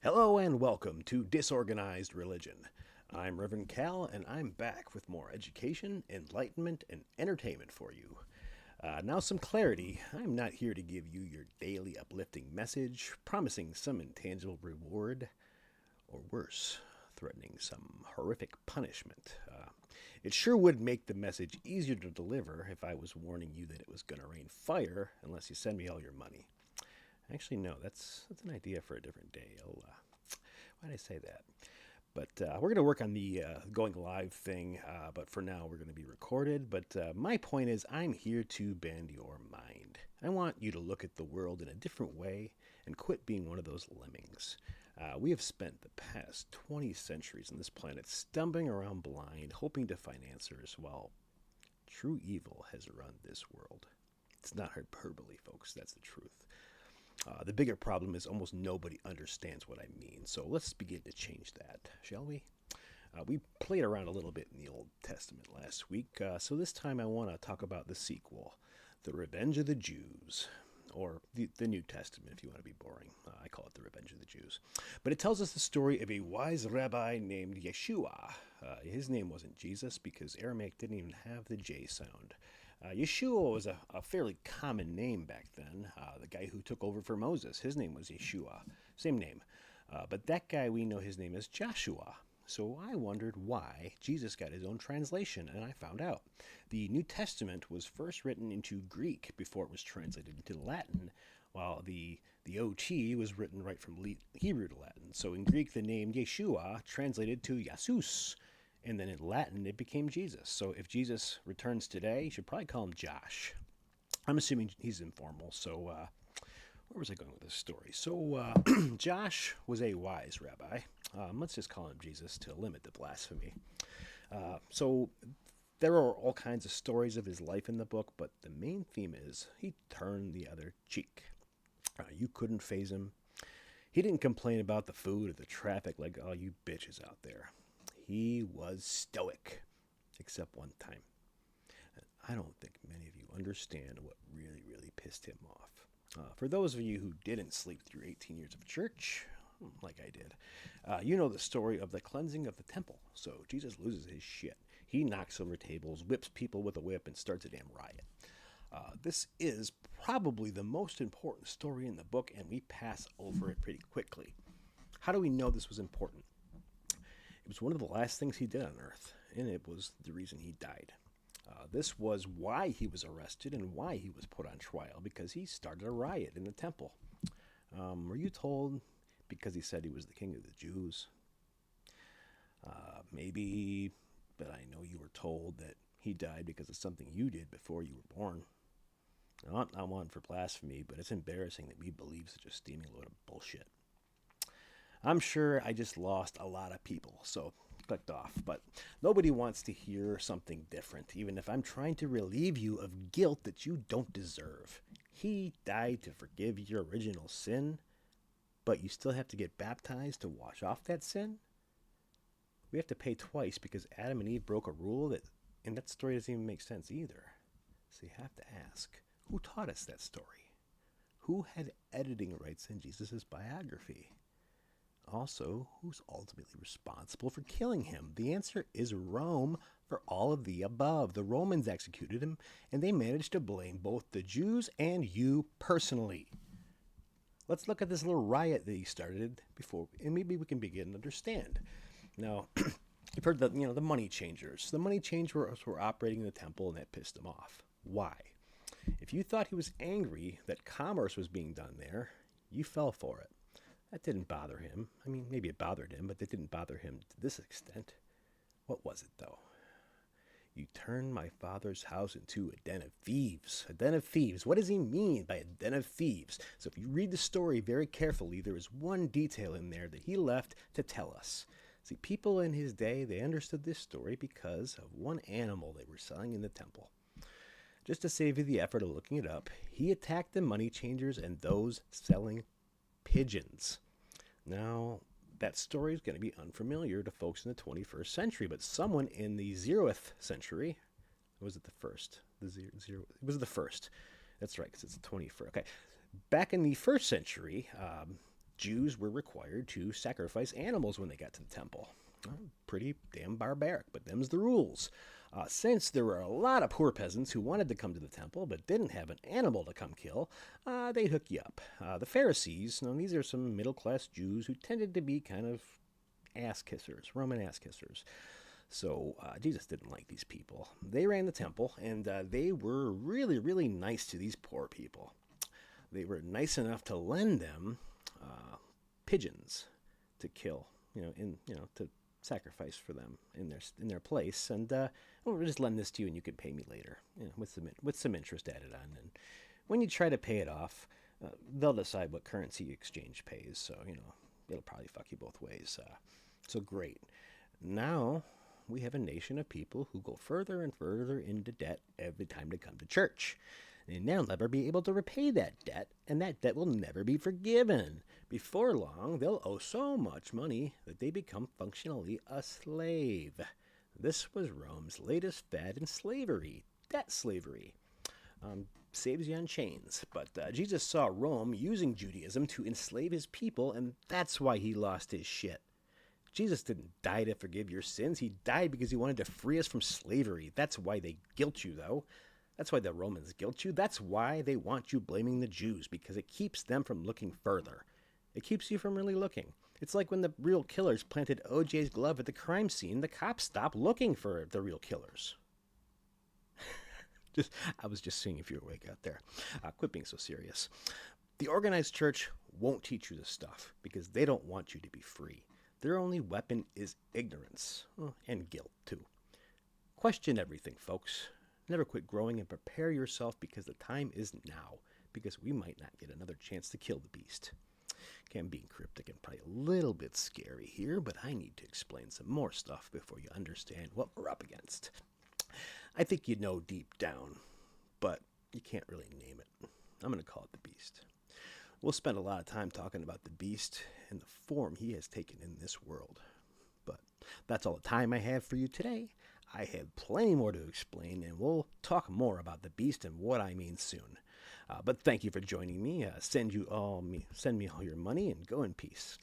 Hello and welcome to Disorganized Religion. I'm Reverend Cal, and I'm back with more education, enlightenment, and entertainment for you. Now, some clarity. I'm not here to give you your daily uplifting message, promising some intangible reward, or worse, threatening some horrific punishment. It sure would make the message easier to deliver if I was warning you that it was going to rain fire unless you send me all your money. Actually, no, that's an idea for a different day. Why did I say that? But we're going to work on the going live thing. But for now, we're going to be recorded. But my point is, I'm here to bend your mind. I want you to look at the world in a different way and quit being one of those lemmings. We have spent the past 20 centuries on this planet stumbling around blind, hoping to find answers, while true evil has run this world. It's not hyperbole, folks. That's the truth. The bigger problem is almost nobody understands what I mean. So let's begin to change that, shall we? We played around a little bit in the Old Testament last week, so this time I want to talk about the sequel, The Revenge of the Jews, or the New Testament if you want to be boring. I call it The Revenge of the Jews. But it tells us the story of a wise rabbi named Yeshua. His name wasn't Jesus because Aramaic didn't even have the J sound. Yeshua was a fairly common name back then. The guy who took over for Moses, his name was Yeshua. Same name. But that guy, we know his name is Joshua. So I wondered why Jesus got his own translation, and I found out. The New Testament was first written into Greek before it was translated into Latin, while the OT was written right from Hebrew to Latin. So in Greek, the name Yeshua translated to Jesus, and then in Latin, it became Jesus. So if Jesus returns today, you should probably call him Josh. I'm assuming he's informal. So where was I going with this story? So Josh was a wise rabbi. Let's just call him Jesus to limit the blasphemy. So there are all kinds of stories of his life in the book, but the main theme is he turned the other cheek. You couldn't faze him. He didn't complain about the food or the traffic like all you bitches out there. He was stoic, except one time. I don't think many of you understand what really, really pissed him off. For those of you who didn't sleep through 18 years of church, like I did, you know the story of the cleansing of the temple. So Jesus loses his shit. He knocks over tables, whips people with a whip, and starts a damn riot. This is probably the most important story in the book, and we pass over it pretty quickly. How do we know this was important? It was one of the last things he did on earth, and it was the reason he died. This was why he was arrested and why he was put on trial, because he started a riot in the temple. Were you told because he said he was the king of the Jews? Maybe, but I know you were told that he died because of something you did before you were born. Now, I'm not one for blasphemy, but it's embarrassing that we believe such a steaming load of bullshit. I'm sure I just lost a lot of people, so clicked off. But nobody wants to hear something different, even if I'm trying to relieve you of guilt that you don't deserve. He died to forgive your original sin, but you still have to get baptized to wash off that sin? We have to pay twice because Adam and Eve broke a rule and that story doesn't even make sense either. So you have to ask, who taught us that story? Who had editing rights in Jesus' biography? Also, who's ultimately responsible for killing him? The answer is Rome for all of the above. The Romans executed him, and they managed to blame both the Jews and you personally. Let's look at this little riot that he started before, and maybe we can begin to understand. Now, you've heard the money changers. The money changers were operating in the temple, and that pissed them off. Why? If you thought he was angry that commerce was being done there, you fell for it. That didn't bother him. I mean, maybe it bothered him, but it didn't bother him to this extent. What was it, though? You turned my father's house into a den of thieves. A den of thieves. What does he mean by a den of thieves? So if you read the story very carefully, there is one detail in there that he left to tell us. See, people in his day, they understood this story because of one animal they were selling in the temple. Just to save you the effort of looking it up, he attacked the money changers and those selling pigeons. Now, that story is going to be unfamiliar to folks in the 21st century, but someone in the 0th century, was it the first? It was the first. That's right, because it's the 21st. Okay. Back in the 1st century, Jews were required to sacrifice animals when they got to the temple. Pretty damn barbaric, but them's the rules. Since there were a lot of poor peasants who wanted to come to the temple but didn't have an animal to come kill, they'd hook you up. The Pharisees, now these are some middle-class Jews who tended to be kind of ass kissers, Roman ass kissers. So Jesus didn't like these people. They ran the temple, and they were really, really nice to these poor people. They were nice enough to lend them pigeons to kill, to sacrifice for them in their place, and we'll just lend this to you, and you can pay me later, with some interest added on. And when you try to pay it off, they'll decide what currency exchange pays. So it'll probably fuck you both ways. So great. Now we have a nation of people who go further and further into debt every time they come to church. And they'll never be able to repay that debt, and that debt will never be forgiven. Before long, they'll owe so much money that they become functionally a slave. This was Rome's latest fad in slavery, debt slavery. Saves you on chains. But Jesus saw Rome using Judaism to enslave his people, and that's why he lost his shit. Jesus didn't die to forgive your sins. He died because he wanted to free us from slavery. That's why they guilt you, though. That's why the Romans guilt you. That's why they want you blaming the Jews, because it keeps them from looking further. It keeps you from really looking. It's like when the real killers planted OJ's glove at the crime scene, the cops stopped looking for the real killers. I was just seeing if you were awake out there. Quit being so serious. The organized church won't teach you this stuff because they don't want you to be free. Their only weapon is ignorance, and guilt, too. Question everything, folks. Never quit growing, and prepare yourself, because the time is now, because we might not get another chance to kill the beast. Okay, I'm being cryptic and probably a little bit scary here, but I need to explain some more stuff before you understand what we're up against. I think you know deep down, but you can't really name it. I'm going to call it the beast. We'll spend a lot of time talking about the beast and the form he has taken in this world. But that's all the time I have for you today. I have plenty more to explain, and we'll talk more about the beast and what I mean soon. But thank you for joining me. Send me all your money, and go in peace.